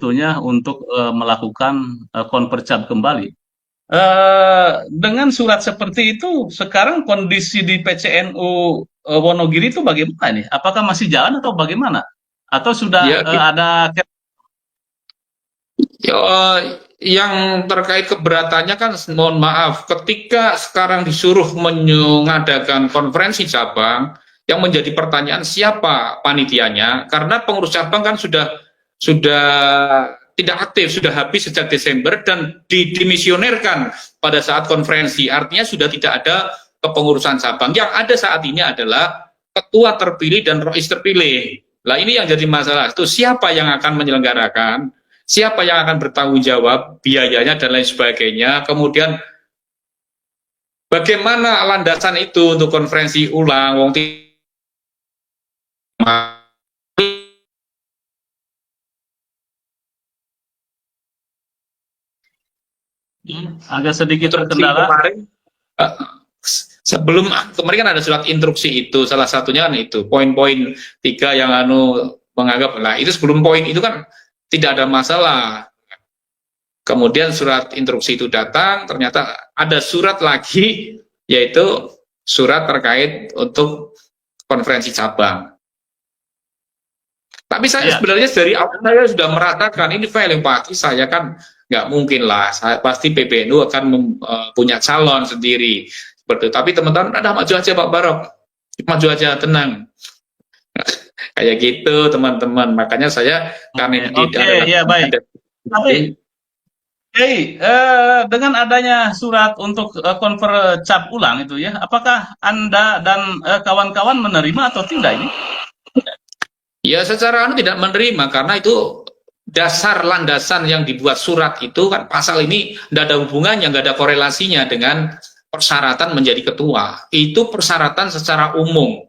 sebetulnya untuk melakukan konpercap kembali. Dengan surat seperti itu, sekarang kondisi di PCNU Wonogiri itu bagaimana nih? Apakah masih jalan atau bagaimana? Atau sudah Ya, ada ya, yang terkait keberatannya kan mohon maaf, ketika sekarang disuruh mengadakan konferensi cabang, yang menjadi pertanyaan siapa panitianya, karena pengurus cabang kan sudah tidak aktif, sudah habis sejak Desember dan dimisionerkan pada saat konferensi, artinya sudah tidak ada kepengurusan cabang. Yang ada saat ini adalah ketua terpilih dan rois terpilih. Lah ini yang jadi masalah, itu siapa yang akan menyelenggarakan, siapa yang akan bertanggung jawab biayanya dan lain sebagainya. Kemudian bagaimana landasan itu untuk konferensi ulang, wong agak sedikit instruksi terkendala? kemarin, eh, sebelum kemarin kan ada surat instruksi itu, salah satunya kan itu poin-poin 3 yang menganggap lah itu sebelum poin itu kan tidak ada masalah. Kemudian surat instruksi itu datang, ternyata ada surat lagi, yaitu surat terkait untuk konferensi cabang. Tapi saya Ya, sebenarnya dari awal saya sudah merasakan ini file yang pasti saya kan nggak mungkin lah, saya pasti PBNU akan punya calon sendiri seperti itu. Tapi teman-teman, ada maju aja Pak Barok, maju aja, tenang. Kayak gitu teman-teman. Makanya saya karena ini oke, ya baik. Tapi dengan adanya surat untuk konvercap ulang itu ya, apakah Anda dan kawan-kawan menerima atau tidak ini? ya secara tidak menerima karena itu dasar landasan yang dibuat surat itu kan pasal ini tidak ada hubungannya, nggak ada korelasinya dengan persyaratan menjadi ketua. Itu persyaratan secara umum.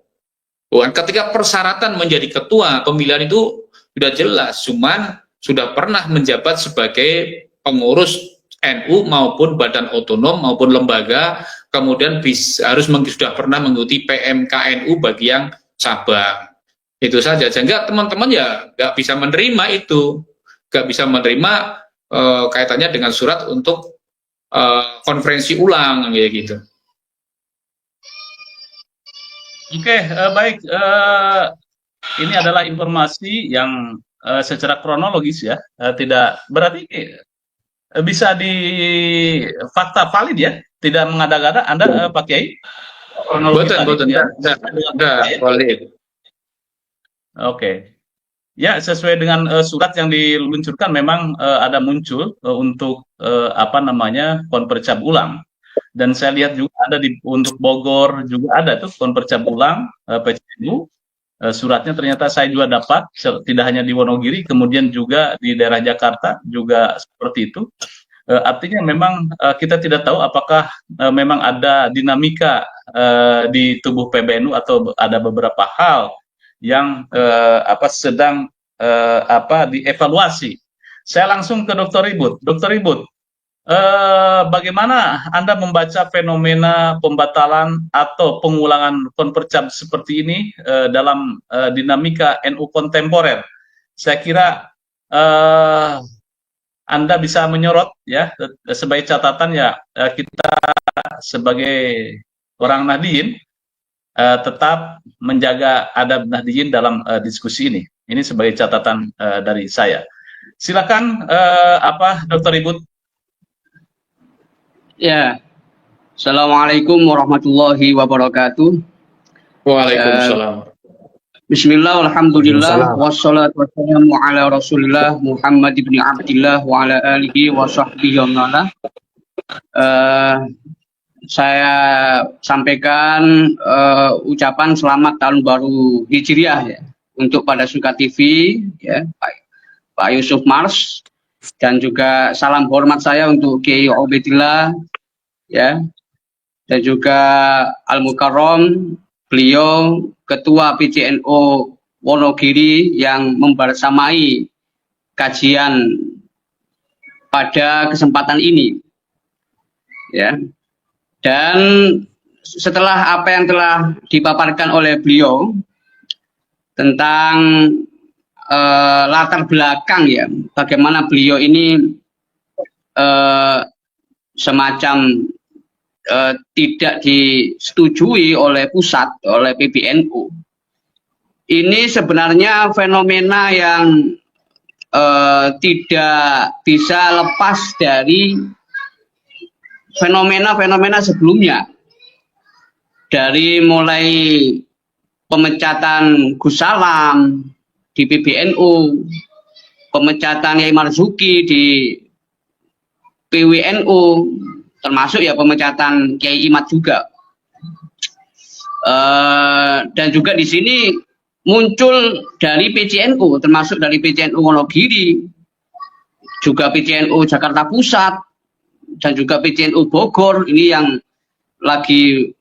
Bukan ketika persyaratan menjadi ketua pemilihan itu sudah jelas, cuman sudah pernah menjabat sebagai pengurus NU maupun badan otonom maupun lembaga, kemudian harus sudah pernah mengikuti PMKNU bagi yang cabang. Itu saja, sehingga teman-teman ya nggak bisa menerima itu, nggak bisa menerima kaitannya dengan surat untuk konferensi ulang kayak gitu. Oke, baik. Ini adalah informasi yang secara kronologis ya, tidak berarti bisa di fakta valid ya, tidak mengada-ngada. Anda Pak Kiai kronologis Betul, tadi betul, ya. enggak, valid. Oke. Ya, sesuai dengan surat yang diluncurkan memang ada muncul untuk apa namanya konpercap ulang. Dan saya lihat juga ada untuk Bogor juga ada tuh konpercap ulang PCNU. Suratnya ternyata saya juga dapat tidak hanya di Wonogiri, kemudian juga di daerah Jakarta juga seperti itu. Artinya memang kita tidak tahu apakah memang ada dinamika di tubuh PBNU atau ada beberapa hal yang apa sedang apa dievaluasi. Saya langsung ke Dr. Ribut. Dr. Ribut, bagaimana Anda membaca fenomena pembatalan atau pengulangan konpercap seperti ini dalam dinamika NU kontemporer? Saya kira Anda bisa menyorot ya sebagai catatan ya kita sebagai orang Nahdliyin tetap menjaga adab Nahdliyin dalam diskusi ini. Ini sebagai catatan dari saya. Silakan apa Dr. Ribut. Ya, Assalamualaikum warahmatullahi wabarakatuh. Waalaikumsalam. Bismillah, alhamdulillah, wassalatu wassalamu ala rasulillah Muhammad ibn Abdillah wa ala alihi wa sahbihi wa mala. Saya sampaikan ucapan selamat tahun baru Hijriah ya untuk pada Suka TV ya, Pak Yusuf Mars, dan juga salam hormat saya untuk Kiai Obedillah ya, dan juga Al Mukarrom, beliau Ketua PCNU Wonogiri yang membersamai kajian pada kesempatan ini ya. Dan setelah apa yang telah dipaparkan oleh beliau tentang latar belakang ya, bagaimana beliau ini semacam tidak disetujui oleh pusat, oleh PBNU. Ini sebenarnya fenomena yang tidak bisa lepas dari fenomena-fenomena sebelumnya. Dari mulai pemecatan Gus Salam di PBNU, pemecatan Yai Marzuki di PWNU, termasuk ya pemecatan Kiai Imad juga. Dan juga di sini muncul dari PCNU, termasuk dari PCNU Wonogiri, juga PCNU Jakarta Pusat, dan juga PCNU Bogor. Ini yang lagi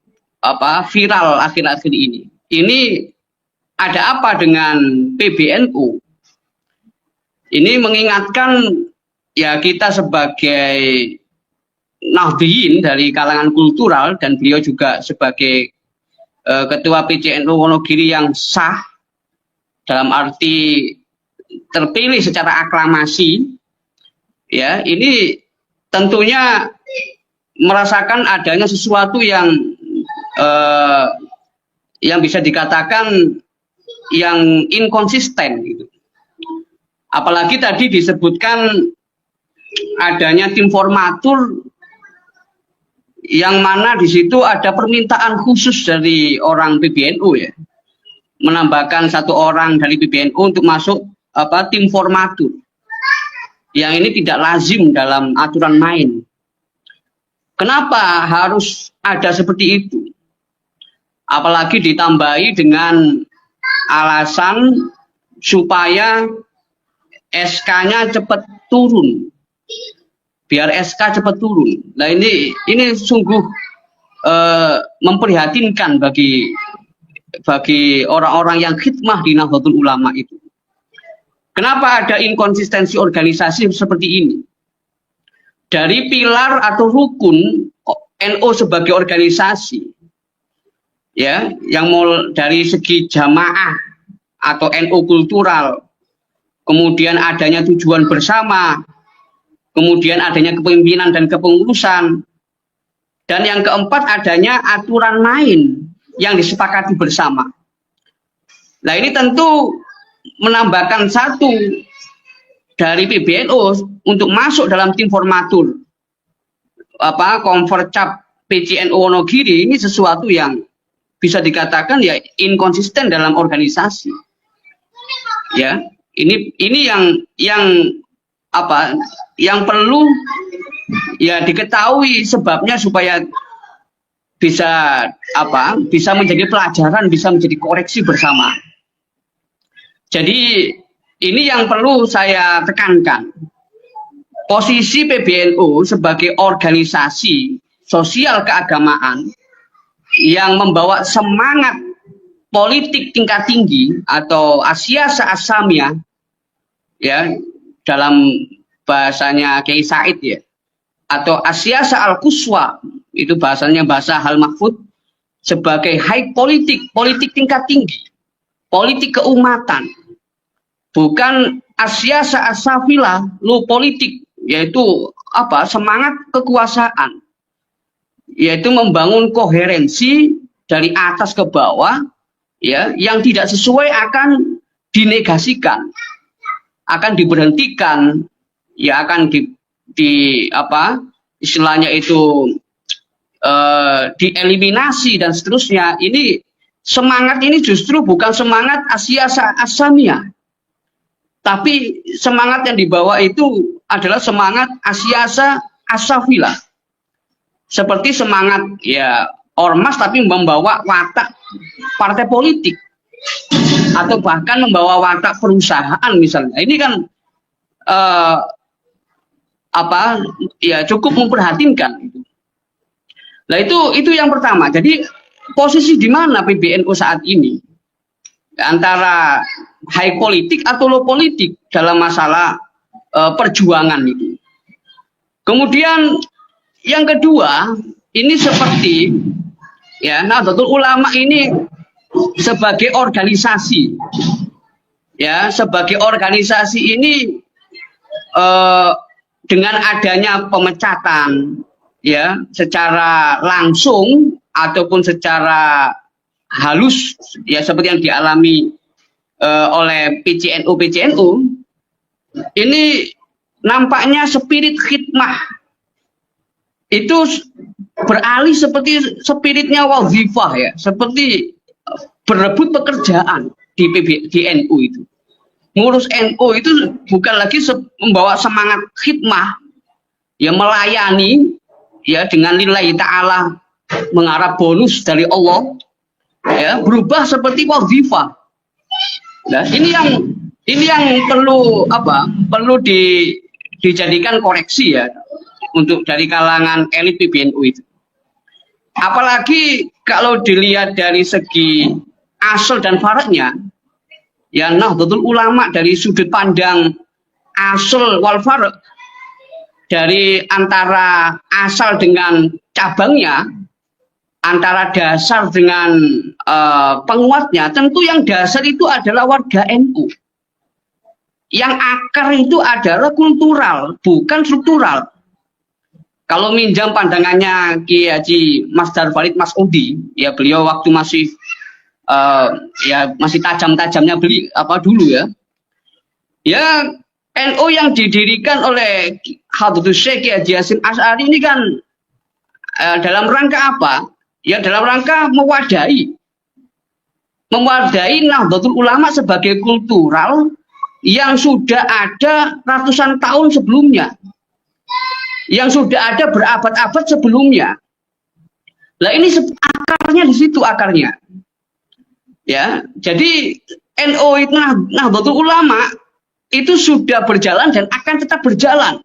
viral akhir-akhir ini. Ini ada apa dengan PBNU? Ini mengingatkan ya kita sebagai Nahdliyin dari kalangan kultural, dan beliau juga sebagai ketua PCNU Wonogiri yang sah dalam arti terpilih secara aklamasi, ya ini tentunya merasakan adanya sesuatu yang bisa dikatakan yang inkonsisten gitu. Apalagi tadi disebutkan adanya tim formatur yang mana di situ ada permintaan khusus dari orang PBNU ya, menambahkan 1 orang dari PBNU untuk masuk tim formatur. Yang ini tidak lazim dalam aturan main. Kenapa harus ada seperti itu? Apalagi ditambahi dengan alasan supaya SK-nya cepat turun, biar SK cepat turun. Nah ini sungguh memprihatinkan bagi orang-orang yang khidmah di Nahdlatul Ulama itu. Kenapa ada inkonsistensi organisasi seperti ini? Dari pilar atau rukun NU sebagai organisasi, ya, yang dari segi jamaah atau NU kultural, kemudian adanya tujuan bersama, kemudian adanya kepemimpinan dan kepengurusan, dan yang keempat adanya aturan main yang disepakati bersama. Nah ini tentu menambahkan 1 dari PBNU untuk masuk dalam tim formatur Konvercap PCNU Wonogiri, ini sesuatu yang bisa dikatakan ya inkonsisten dalam organisasi. Ya, ini yang perlu ya diketahui sebabnya supaya bisa menjadi pelajaran, bisa menjadi koreksi bersama. Jadi ini yang perlu saya tekankan. Posisi PBNU sebagai organisasi sosial keagamaan yang membawa semangat politik tingkat tinggi atau Asyasa As-Samiyah, ya, dalam bahasanya Kiai Said ya, atau Asyasa Al-Quswa, itu bahasanya bahasa Hal Mahfud, sebagai high politik tingkat tinggi, politik keumatan, bukan Asyasa As-Safilah, low politik, yaitu semangat kekuasaan, yaitu membangun koherensi dari atas ke bawah, ya, yang tidak sesuai akan dinegasikan, akan diberhentikan, ya, akan istilahnya itu dieliminasi dan seterusnya. Ini semangat ini justru bukan semangat Asyasa As-Samiyah, tapi semangat yang dibawa itu adalah semangat Asyasa As-Safilah. Seperti semangat ya ormas tapi membawa watak partai politik, atau bahkan membawa watak perusahaan misalnya. Ini kan ya cukup memprihatinkan. Nah itu yang pertama. Jadi posisi di mana PBNU saat ini antara high politik atau low politik dalam masalah perjuangan itu. Kemudian yang kedua, ini seperti ya Nahdlatul Ulama ini sebagai organisasi ya sebagai organisasi ini dengan adanya pemecatan ya secara langsung ataupun secara halus ya seperti yang dialami oleh PCNU ini nampaknya spirit khidmah itu beralih seperti spiritnya wazifah ya, seperti berebut pekerjaan di NU itu. Ngurus NU itu bukan lagi membawa semangat khidmah ya, melayani ya dengan lillahi ta'ala, mengharap bonus dari Allah ya, berubah seperti wazifah. Nah, ini yang perlu dijadikan koreksi ya untuk dari kalangan elit PBNU itu. Apalagi kalau dilihat dari segi asal dan faradnya, ya Nahdlatul Ulama dari sudut pandang asal wal farad, dari antara asal dengan cabangnya, antara dasar dengan penguatnya, tentu yang dasar itu adalah warga NU. Yang akar itu adalah kultural, bukan struktural. Kalau minjam pandangannya Kiai Haji Mas Darvalid Mas Udi, ya beliau waktu masih masih tajam-tajamnya dulu ya. Ya NU yang didirikan oleh Hadratus Syekh Kiai Haji Hasyim Asy'ari ini kan dalam rangka apa? Ya dalam rangka mewadahi Nahdlatul Ulama sebagai kultural yang sudah ada ratusan tahun sebelumnya, yang sudah ada berabad-abad sebelumnya. Nah ini akarnya di situ akarnya. Ya, jadi NU itu Nahdlatul Ulama itu sudah berjalan dan akan tetap berjalan.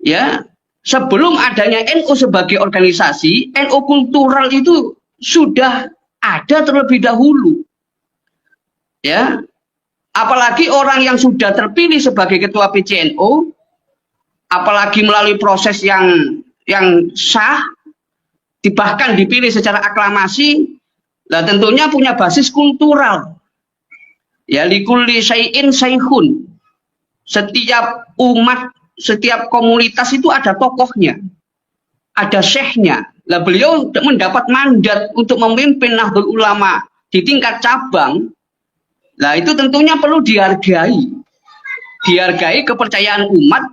Ya, sebelum adanya NU sebagai organisasi, NU kultural itu sudah ada terlebih dahulu. Ya, apalagi orang yang sudah terpilih sebagai ketua PCNU, apalagi melalui proses yang sah, bahkan dipilih secara aklamasi, nah tentunya punya basis kultural. Ya, likulli syai'in saikhun. Setiap umat, setiap komunitas itu ada tokohnya, ada syekhnya. Nah, beliau mendapat mandat untuk memimpin Nahdlatul Ulama di tingkat cabang. Nah, itu tentunya perlu dihargai. Dihargai kepercayaan umat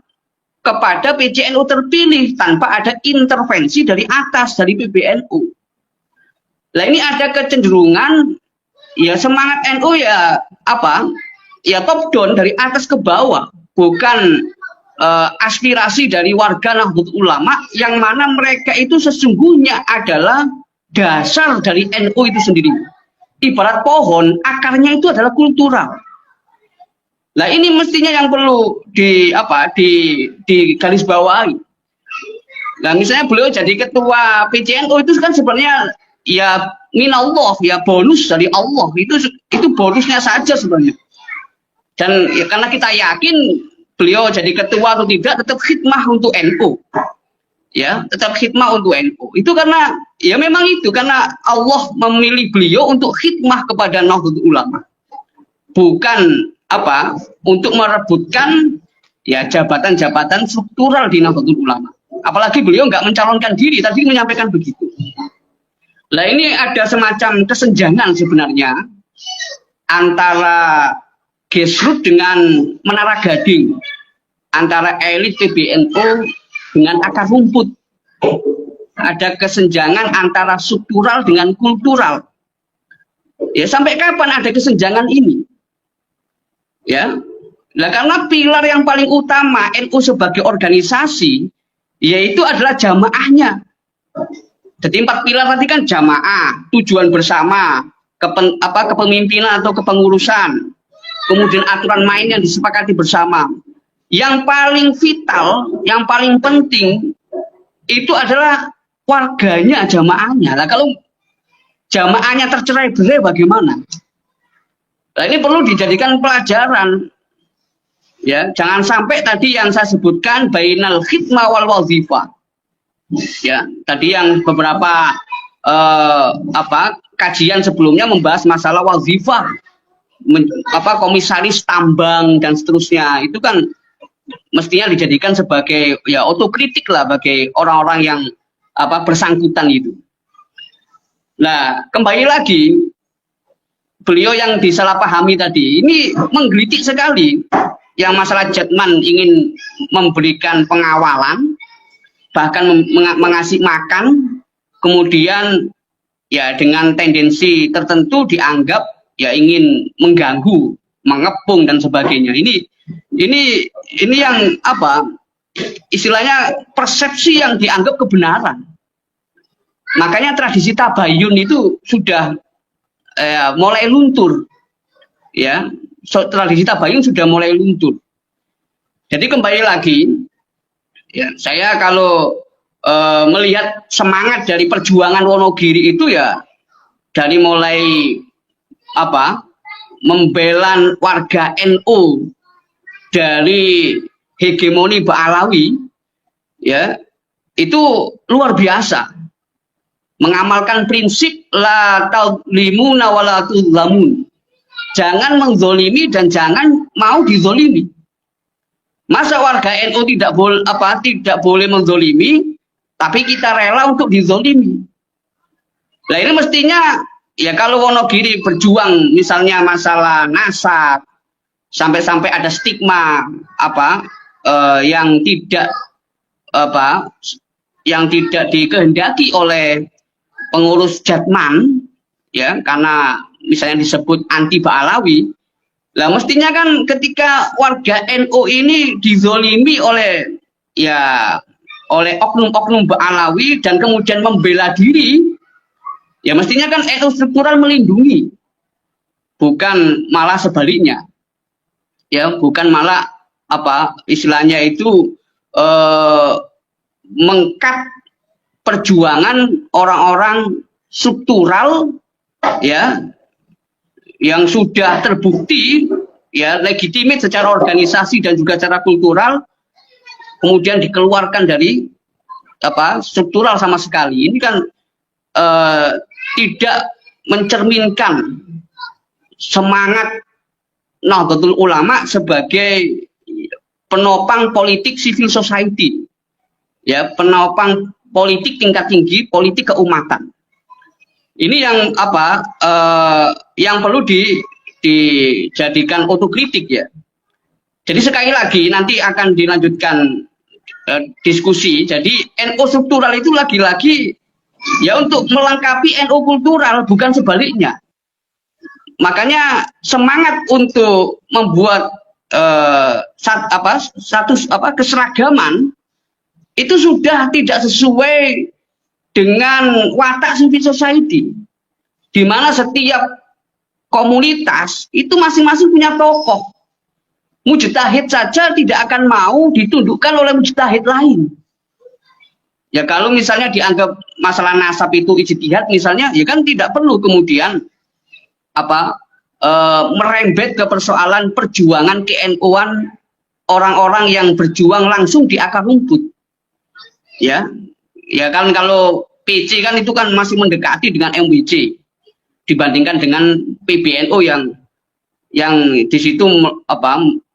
kepada PCNU terpilih tanpa ada intervensi dari atas, dari PBNU. Nah, ini ada kecenderungan ya semangat NU ya top down dari atas ke bawah, bukan aspirasi dari warga Nahdlatul Ulama yang mana mereka itu sesungguhnya adalah dasar dari NU itu sendiri. Ibarat pohon, akarnya itu adalah kultural. Nah, ini mestinya yang perlu digarisbawahi. Nah, misalnya beliau jadi ketua PCNU itu kan sebenarnya ya minallah, ya bonus dari Allah, itu bonusnya saja sebenarnya. Dan ya, karena kita yakin beliau jadi ketua atau tidak tetap khidmah untuk NU. Ya, tetap khidmah untuk NU. Itu karena ya memang itu karena Allah memilih beliau untuk khidmah kepada Nahdlatul Ulama. Bukan untuk merebutkan ya jabatan-jabatan struktural di Nahdlatul Ulama. Apalagi beliau nggak mencalonkan diri, tadi menyampaikan begitu. Nah, ini ada semacam kesenjangan sebenarnya antara Gesrut dengan Menara Gading, antara elit PBNU dengan akar rumput. Ada kesenjangan antara struktural dengan kultural. Ya, sampai kapan ada kesenjangan ini? Ya, nah, karena pilar yang paling utama NU sebagai organisasi yaitu adalah jamaahnya. Jadi 4 pilar tadi kan jamaah, tujuan bersama, kepemimpinan atau kepengurusan, kemudian aturan main yang disepakati bersama. Yang paling vital, yang paling penting itu adalah warganya, jamaahnya. Nah, kalau jamaahnya tercerai-berai bagaimana? Nah, ini perlu dijadikan pelajaran. Ya, jangan sampai tadi yang saya sebutkan bainal khidmah wal wazifah. Ya, tadi yang beberapa kajian sebelumnya membahas masalah wazifah. komisaris tambang dan seterusnya, itu kan mestinya dijadikan sebagai ya otokritik lah bagi orang-orang yang bersangkutan itu. Nah, kembali lagi, beliau yang disalahpahami tadi ini menggelitik sekali, yang masalah Jatman ingin memberikan pengawalan, bahkan mengasih makan, kemudian ya dengan tendensi tertentu dianggap ya ingin mengganggu, mengepung dan sebagainya. Ini yang istilahnya persepsi yang dianggap kebenaran. Makanya tradisi tabayun itu sudah mulai luntur, ya. Tradisi tabayun sudah mulai luntur. Jadi kembali lagi, ya, saya kalau melihat semangat dari perjuangan Wonogiri itu ya dari mulai membela warga NU dari hegemoni Ba'alawi, ya, itu luar biasa. Mengamalkan prinsip la tadzlimuna wa la tudzlamun. Jangan menzolimi dan jangan mau dizolimi. Masa warga NU tidak boleh menzolimi, tapi kita rela untuk dizolimi. Nah, ini mestinya ya kalau Wonogiri berjuang misalnya masalah nasab, sampai-sampai ada stigma yang tidak dikehendaki oleh pengurus Jatman, ya, karena misalnya disebut anti Ba'alawi. Lah mestinya kan ketika warga NU ini dizolimi oleh oknum-oknum Ba'alawi dan kemudian membela diri, ya mestinya kan NU struktural melindungi, bukan malah sebaliknya. Ya, bukan malah istilahnya itu mengkat perjuangan orang-orang struktural, ya, yang sudah terbukti ya legitimate secara organisasi dan juga secara kultural, kemudian dikeluarkan dari struktural sama sekali. Ini kan tidak mencerminkan semangat Nahdlatul Ulama sebagai penopang politik civil society, ya, penopang politik tingkat tinggi, politik keumatan. Ini yang yang perlu dijadikan otokritik, ya. Jadi sekali lagi nanti akan dilanjutkan diskusi. Jadi NU struktural itu lagi-lagi ya untuk melengkapi NU kultural, bukan sebaliknya. Makanya semangat untuk membuat keseragaman itu sudah tidak sesuai dengan watak civil society, di mana setiap komunitas itu masing-masing punya tokoh. Mujtahid saja tidak akan mau ditundukkan oleh mujtahid lain. Ya kalau misalnya dianggap masalah nasab itu ijtihad misalnya, ya kan tidak perlu kemudian merembet ke persoalan perjuangan KNU-an orang-orang yang berjuang langsung di akar rumput. Ya kan kalau PC kan itu kan masih mendekati dengan MWC dibandingkan dengan PBNU yang di situ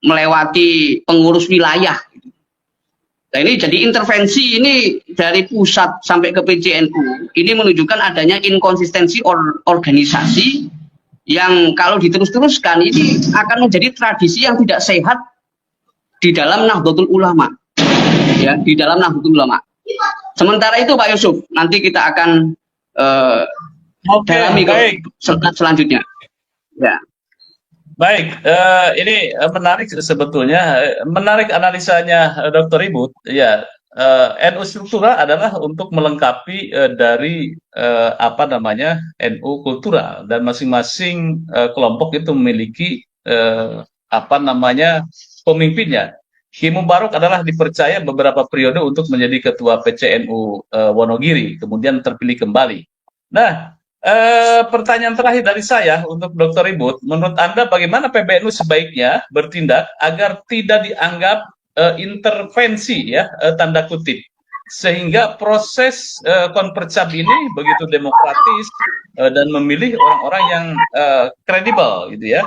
melewati pengurus wilayah. Nah, ini jadi intervensi ini dari pusat sampai ke PCNU. Ini menunjukkan adanya inkonsistensi organisasi yang kalau diterus-teruskan ini akan menjadi tradisi yang tidak sehat di dalam Nahdlatul Ulama. Ya, di dalam Nahdlatul Ulama. Sementara itu Pak Yusuf, nanti kita akan dalami selanjutnya. Ya. Baik, ini menarik sebetulnya, menarik analisanya Dr. Ribut. Ya, NU struktural adalah untuk melengkapi dari NU kultural, dan masing-masing kelompok itu memiliki pemimpinnya. Ki Mubarok adalah dipercaya beberapa periode untuk menjadi ketua PCNU Wonogiri, kemudian terpilih kembali. Nah, pertanyaan terakhir dari saya untuk Dr. Ribut, menurut Anda bagaimana PBNU sebaiknya bertindak agar tidak dianggap intervensi, ya, tanda kutip, sehingga proses konpercap ini begitu demokratis dan memilih orang-orang yang kredibel gitu ya.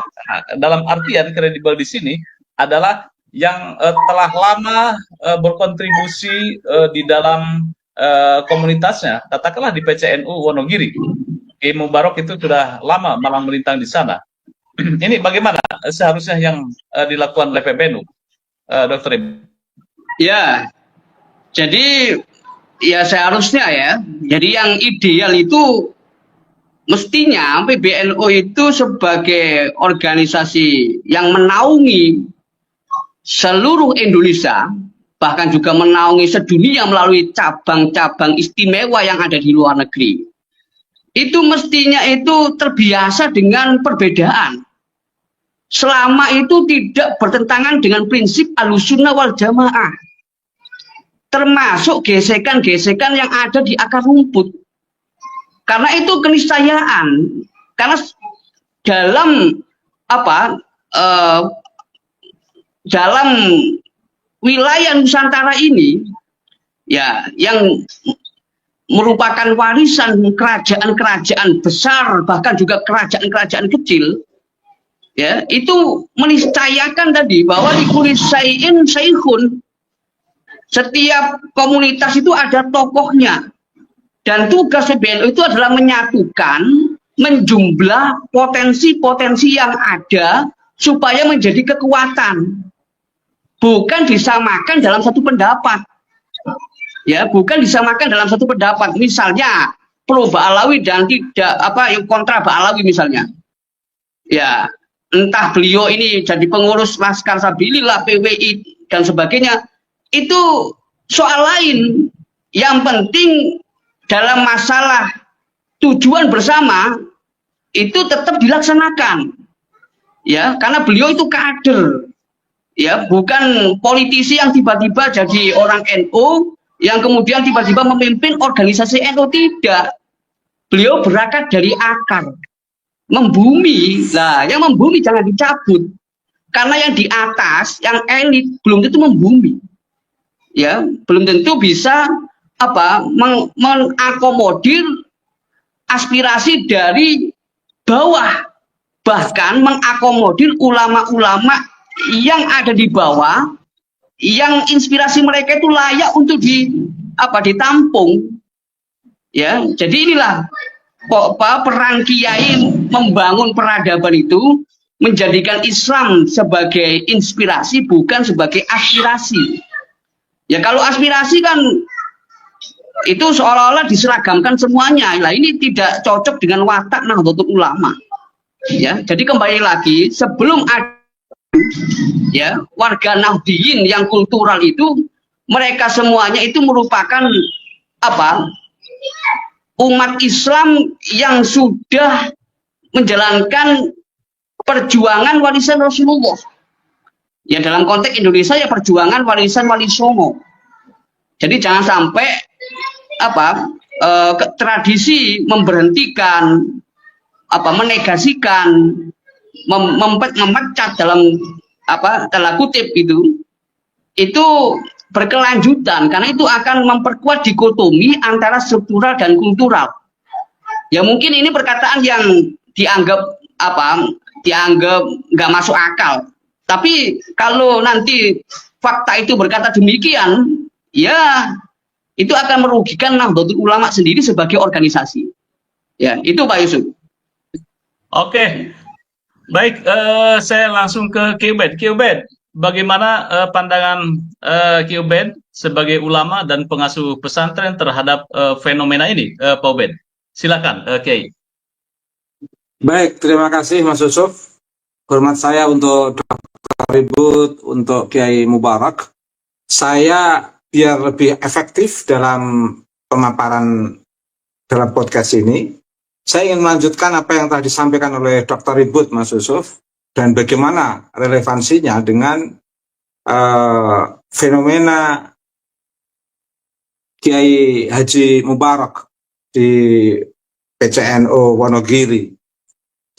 Dalam artian kredibel di sini adalah yang telah lama berkontribusi di dalam komunitasnya, katakanlah di PCNU Wonogiri. Kiai Mubarok itu sudah lama malang melintang di sana. Ini bagaimana seharusnya yang dilakukan oleh PBNU, Dr. Ibu? Ya, jadi ya seharusnya ya. Jadi yang ideal itu mestinya PBNU itu sebagai organisasi yang menaungi seluruh Indonesia, bahkan juga menaungi sedunia melalui cabang-cabang istimewa yang ada di luar negeri. Itu mestinya itu terbiasa dengan perbedaan. Selama itu tidak bertentangan dengan prinsip Ahlussunnah wal Jamaah. Termasuk gesekan-gesekan yang ada di akar rumput. Karena itu keniscayaan. Karena dalam dalam wilayah Nusantara ini, ya, yang merupakan warisan kerajaan-kerajaan besar, bahkan juga kerajaan-kerajaan kecil, ya, itu meniscayakan tadi bahwa likulli syai'in syaikhun. Setiap komunitas itu ada tokohnya. Dan tugas PBNU itu adalah menyatukan, menjumlah potensi-potensi yang ada supaya menjadi kekuatan. Bukan disamakan dalam satu pendapat. Ya, bukan disamakan dalam satu pendapat. Misalnya pro Ba'alawi dan tidak yang kontra Ba'alawi misalnya. Ya, entah beliau ini jadi pengurus Laskar Sabilillah, PWI dan sebagainya, itu soal lain. Yang penting dalam masalah tujuan bersama itu tetap dilaksanakan. Ya, karena beliau itu kader. Ya, bukan politisi yang tiba-tiba jadi orang NU yang kemudian tiba-tiba memimpin organisasi NU, tidak. Beliau berangkat dari akar. Membumi. Nah, yang membumi jangan dicabut. Karena yang di atas, yang elit belum tentu membumi. Ya, belum tentu bisa mengakomodir aspirasi dari bawah, bahkan mengakomodir ulama-ulama yang ada di bawah, yang inspirasi mereka itu layak untuk ditampung. Ya, jadi inilah peran kiai membangun peradaban itu, menjadikan Islam sebagai inspirasi bukan sebagai aspirasi. Ya, kalau aspirasi kan itu seolah-olah diseragamkan semuanya. Nah, ini tidak cocok dengan watak Nahdlatul Ulama. Ya, jadi kembali lagi, sebelum ada ya warga Nahdiyin yang kultural itu, mereka semuanya itu merupakan umat Islam yang sudah menjalankan perjuangan warisan Rasulullah. Ya, dalam konteks Indonesia ya perjuangan warisan Wali Songo. Jadi jangan sampai tradisi memberhentikan, menegasikan, memecat dalam tanda kutip itu berkelanjutan, karena itu akan memperkuat dikotomi antara struktural dan kultural. Ya, mungkin ini perkataan yang dianggap nggak masuk akal. Tapi kalau nanti fakta itu berkata demikian, ya itu akan merugikan Nahdlatul Ulama sendiri sebagai organisasi. Ya, itu Pak Yusuf. Oke, baik, saya langsung ke Kiubed. Kiubed, bagaimana pandangan Kiubed sebagai ulama dan pengasuh pesantren terhadap fenomena ini, Pak Ubed? Silakan, Kiai. Baik, terima kasih Mas Yusuf. Hormat saya untuk Dr. Ribut, untuk Kiai Mubarak. Saya biar lebih efektif dalam pemaparan dalam podcast ini, saya ingin melanjutkan apa yang telah disampaikan oleh Dr. Ribut, Mas Yusuf, dan bagaimana relevansinya dengan fenomena Kiai Haji Mubarak di PCNU Wonogiri.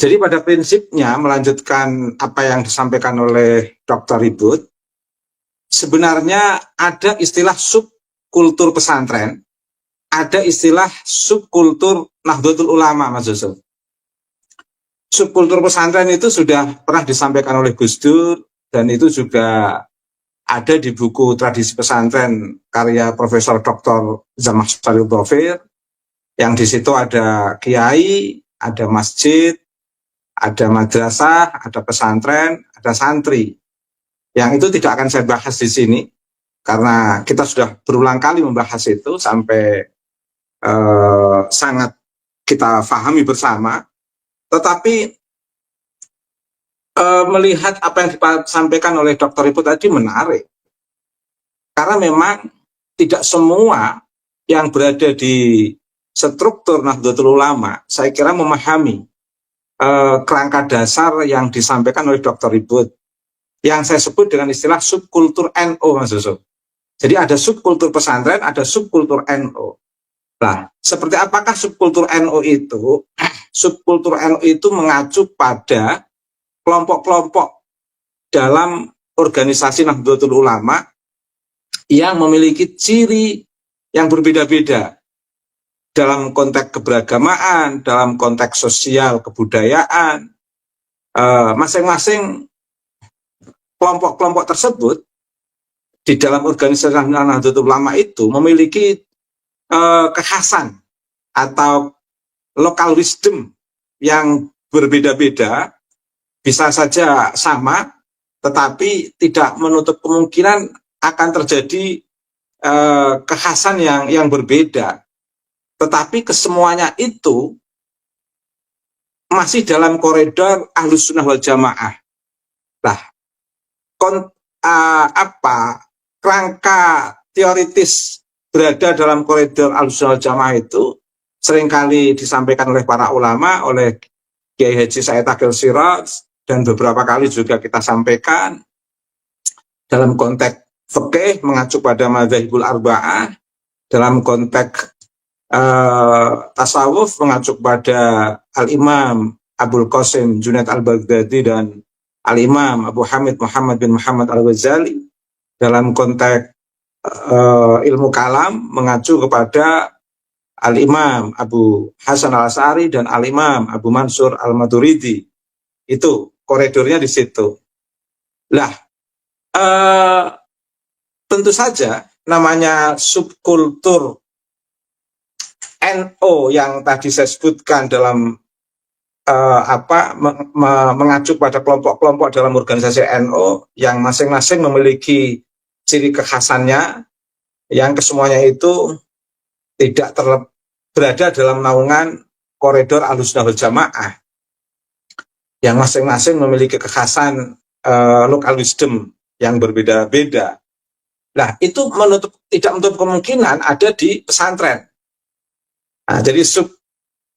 Jadi pada prinsipnya, melanjutkan apa yang disampaikan oleh Dr. Ribut, sebenarnya ada istilah subkultur pesantren, ada istilah subkultur Nahdlatul Ulama, Mas Yusuf. Subkultur pesantren itu sudah pernah disampaikan oleh Gus Dur, dan itu juga ada di buku Tradisi Pesantren karya Profesor Dr. Zamakhsyari Shalih Dhofir, yang di situ ada kiai, ada masjid, ada madrasah, ada pesantren, ada santri. Yang itu tidak akan saya bahas di sini, karena kita sudah berulang kali membahas itu sampai sangat kita pahami bersama. Tetapi melihat apa yang disampaikan oleh Dr. Ibu tadi menarik, karena memang tidak semua yang berada di struktur Nahdlatul Ulama saya kira memahami kerangka dasar yang disampaikan oleh Dr. Ibu, yang saya sebut dengan istilah subkultur NO, Mas Yusuf. Jadi ada subkultur pesantren, ada subkultur NO. Nah, seperti apakah subkultur NO itu? Subkultur NO itu mengacu pada kelompok-kelompok dalam organisasi Nahdlatul Ulama yang memiliki ciri yang berbeda-beda dalam konteks keberagamaan, dalam konteks sosial, kebudayaan. Masing-masing kelompok-kelompok tersebut di dalam organisasi Nahdlatul Ulama itu memiliki kekhasan atau local wisdom yang berbeda-beda, bisa saja sama, tetapi tidak menutup kemungkinan akan terjadi kekhasan yang berbeda. Tetapi kesemuanya itu masih dalam koridor Ahlus Sunnah wal Jamaah. Nah, kerangka teoritis berada dalam koridor Ahlus Sunnah wal Jamaah itu seringkali disampaikan oleh para ulama, oleh Kiai Haji Said Akil Siraj, dan beberapa kali juga kita sampaikan dalam konteks fikih mengacu pada madzhabul arba'ah, dalam konteks tasawuf mengacu pada Al-Imam Abul Qasim Junaid Al-Baghdadi dan Al-Imam Abu Hamid Muhammad bin Muhammad Al-Ghazali, dalam konteks ilmu kalam mengacu kepada Al-Imam Abu Hasan Al-Asy'ari dan Al-Imam Abu Mansur Al-Maturidi. Itu koridornya di situ. Lah, tentu saja namanya subkultur NO yang tadi saya sebutkan dalam mengacu pada kelompok-kelompok dalam organisasi NO yang masing-masing memiliki ciri kekhasannya, yang kesemuanya itu tidak berada dalam naungan koridor Ahlus Sunnah wal Jamaah, yang masing-masing memiliki kekhasan local wisdom yang berbeda-beda. Nah, itu tidak menutup kemungkinan ada di pesantren. Nah, jadi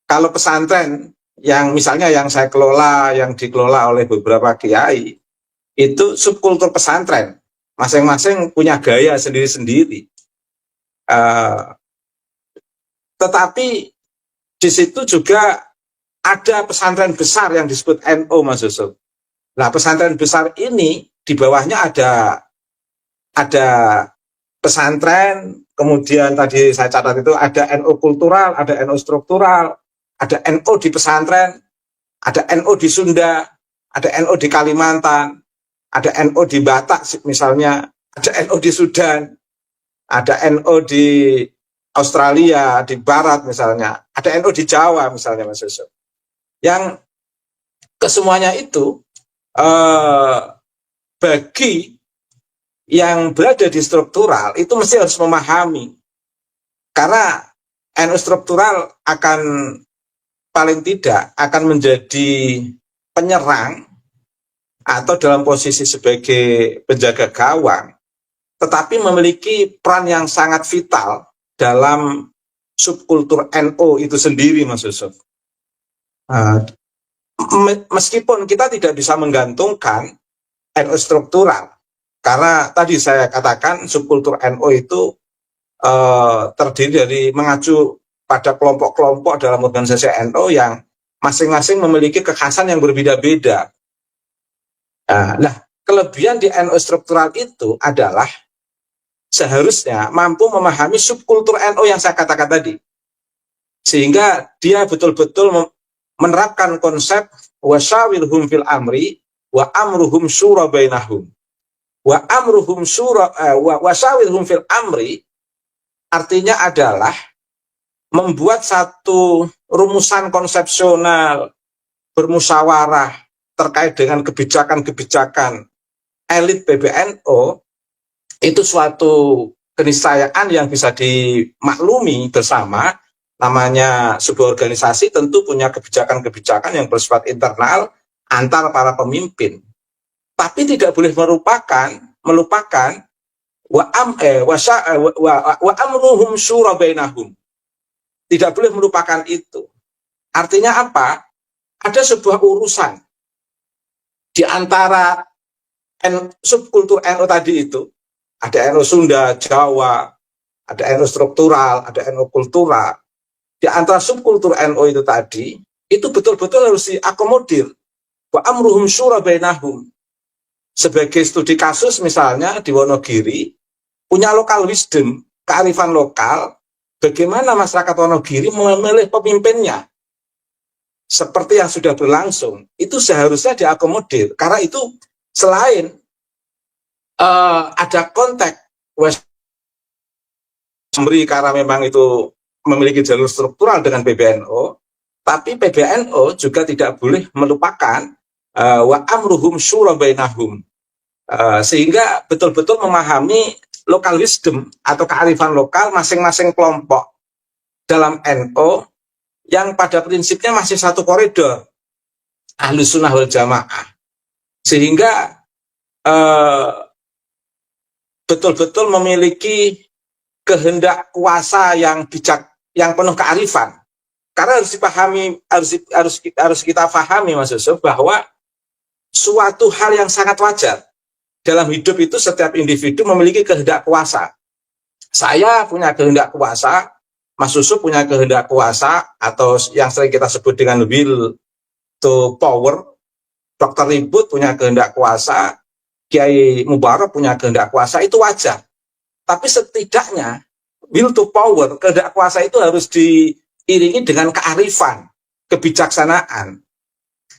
kalau pesantren yang misalnya yang saya kelola, yang dikelola oleh beberapa kiai, itu subkultur pesantren, masing-masing punya gaya sendiri-sendiri. Tetapi di situ juga ada pesantren besar yang disebut NO, Mas Yusuf. Nah, pesantren besar ini di bawahnya ada pesantren, kemudian tadi saya catat itu ada NO kultural, ada NO struktural, ada NO di pesantren, ada NO di Sunda, ada NO di Kalimantan, ada NO di Batak misalnya, ada NO di Sudan, ada NO di Australia, di Barat misalnya, ada NO di Jawa misalnya, Mas Yusuf. Yang kesemuanya itu bagi yang berada di struktural itu mesti harus memahami, karena NU struktural akan paling tidak akan menjadi penyerang atau dalam posisi sebagai penjaga gawang, tetapi memiliki peran yang sangat vital dalam subkultur NO itu sendiri, Mas Yusuf. Meskipun kita tidak bisa menggantungkan NO struktural, karena tadi saya katakan subkultur NO itu terdiri dari mengacu pada kelompok-kelompok dalam organisasi NO yang masing-masing memiliki kekhasan yang berbeda-beda. Nah, kelebihan di NO struktural itu adalah seharusnya mampu memahami subkultur NU yang saya katakan tadi. Sehingga dia betul-betul menerapkan konsep wasyawirhum fil amri wa amruhum syura bainahum. Wa amruhum syura wasyawirhum fil amri artinya adalah membuat satu rumusan konsepsional bermusyawarah terkait dengan kebijakan-kebijakan elit PBNU itu suatu keniscayaan yang bisa dimaklumi bersama. Namanya sebuah organisasi tentu punya kebijakan-kebijakan yang bersifat internal antar para pemimpin. Tapi tidak boleh melupakan wa amruhum syura bainahum. Tidak boleh melupakan itu. Artinya apa? Ada sebuah urusan di antara subkultur NU tadi itu. Ada NU Sunda, Jawa, ada NU struktural, ada NU kultural. Di antara subkultur NU itu tadi, itu betul-betul harus diakomodir. Wa amruhum syura bainahum. Sebagai studi kasus misalnya di Wonogiri, punya local wisdom, kearifan lokal, bagaimana masyarakat Wonogiri memilih pemimpinnya. Seperti yang sudah berlangsung, itu seharusnya diakomodir. Karena itu selain ada konteks karena memang itu memiliki jalur struktural dengan PBNU, tapi PBNU juga tidak boleh melupakan wa amruhum syura bainahum, sehingga betul-betul memahami local wisdom atau kearifan lokal masing-masing kelompok dalam NU yang pada prinsipnya masih satu koridor Ahlus Sunnah wal Jamaah, sehingga betul-betul memiliki kehendak kuasa yang bijak, yang penuh kearifan. Karena harus dipahami, harus kita pahami Mas Yusuf, bahwa suatu hal yang sangat wajar dalam hidup itu setiap individu memiliki kehendak kuasa. Saya punya kehendak kuasa, Mas Yusuf punya kehendak kuasa, atau yang sering kita sebut dengan will to power. Dr. Ribut punya kehendak kuasa, Kiai Mubarak punya kehendak kuasa, itu wajar. Tapi setidaknya will to power, kehendak kuasa itu harus diiringi dengan kearifan, kebijaksanaan.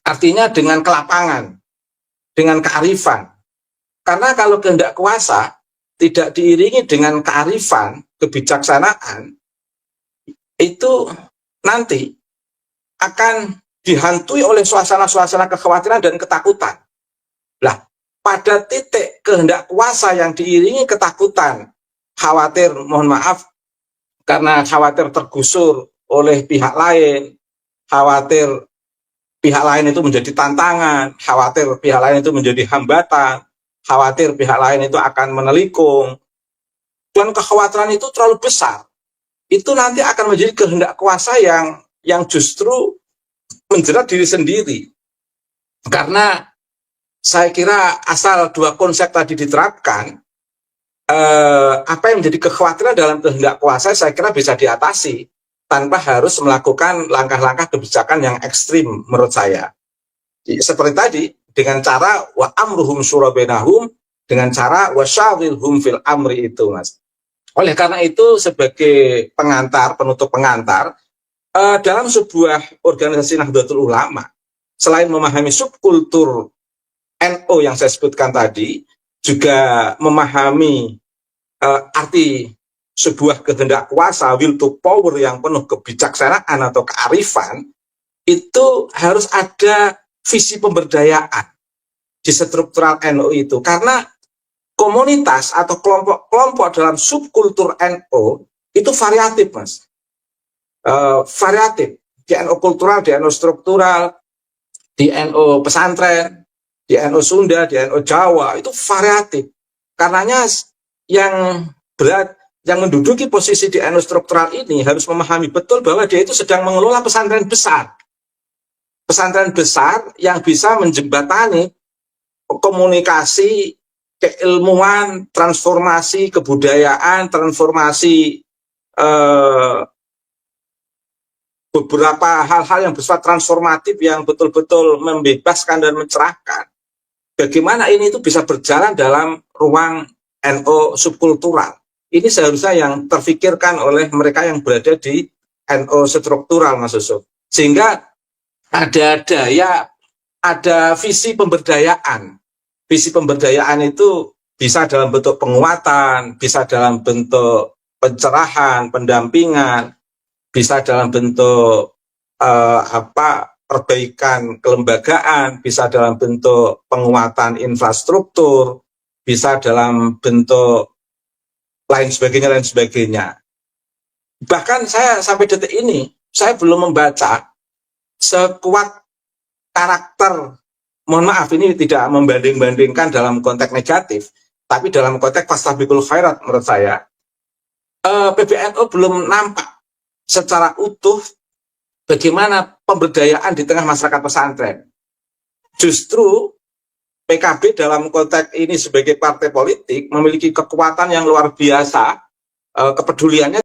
Artinya dengan kelapangan, dengan kearifan. Karena kalau kehendak kuasa tidak diiringi dengan kearifan, kebijaksanaan, itu nanti akan dihantui oleh suasana-suasana kekhawatiran dan ketakutan. Lah, pada titik kehendak kuasa yang diiringi ketakutan, khawatir, mohon maaf, karena khawatir tergusur oleh pihak lain, khawatir pihak lain itu menjadi tantangan, khawatir pihak lain itu menjadi hambatan, khawatir pihak lain itu akan menelikung, dan kekhawatiran itu terlalu besar. Itu nanti akan menjadi kehendak kuasa yang justru menjerat diri sendiri. Karena saya kira asal dua konsep tadi diterapkan, apa yang menjadi kekhawatiran dalam kehendak kuasa saya kira bisa diatasi tanpa harus melakukan langkah-langkah kebijakan yang ekstrim menurut saya. Seperti tadi, dengan cara wa amruhum syura bainahum, dengan cara wasyawirhum fil amri itu, Mas. Oleh karena itu, sebagai pengantar, penutup pengantar, dalam sebuah organisasi Nahdlatul Ulama, selain memahami subkultur NU yang saya sebutkan tadi, juga memahami arti sebuah kehendak kuasa, will to power yang penuh kebijaksanaan atau kearifan, itu harus ada visi pemberdayaan di struktural NU itu. Karena komunitas atau kelompok-kelompok dalam subkultur NU itu variatif, Mas. Variatif. Di NU kultural, di NU struktural, di NU pesantren, di NU Sunda, di NU Jawa, itu variatif. Karenanya yang berat, yang menduduki posisi di NU struktural ini harus memahami betul bahwa dia itu sedang mengelola pesantren besar. Pesantren besar yang bisa menjembatani komunikasi, keilmuan, transformasi kebudayaan, transformasi beberapa hal-hal yang bersifat transformatif yang betul-betul membebaskan dan mencerahkan. Bagaimana ini itu bisa berjalan dalam ruang NU subkultural. Ini seharusnya yang terfikirkan oleh mereka yang berada di NO struktural, Mas Yusuf. Sehingga ada daya, ada visi pemberdayaan. Visi pemberdayaan itu bisa dalam bentuk penguatan, bisa dalam bentuk pencerahan, pendampingan, bisa dalam bentuk perbaikan kelembagaan, bisa dalam bentuk penguatan infrastruktur, bisa dalam bentuk lain sebagainya. Bahkan saya sampai detik ini, saya belum membaca sekuat karakter, mohon maaf ini tidak membanding-bandingkan dalam konteks negatif, tapi dalam konteks fastabiqul khairat menurut saya, PBNU belum nampak secara utuh bagaimana pemberdayaan di tengah masyarakat pesantren. Justru PKB dalam konteks ini sebagai partai politik memiliki kekuatan yang luar biasa, kepeduliannya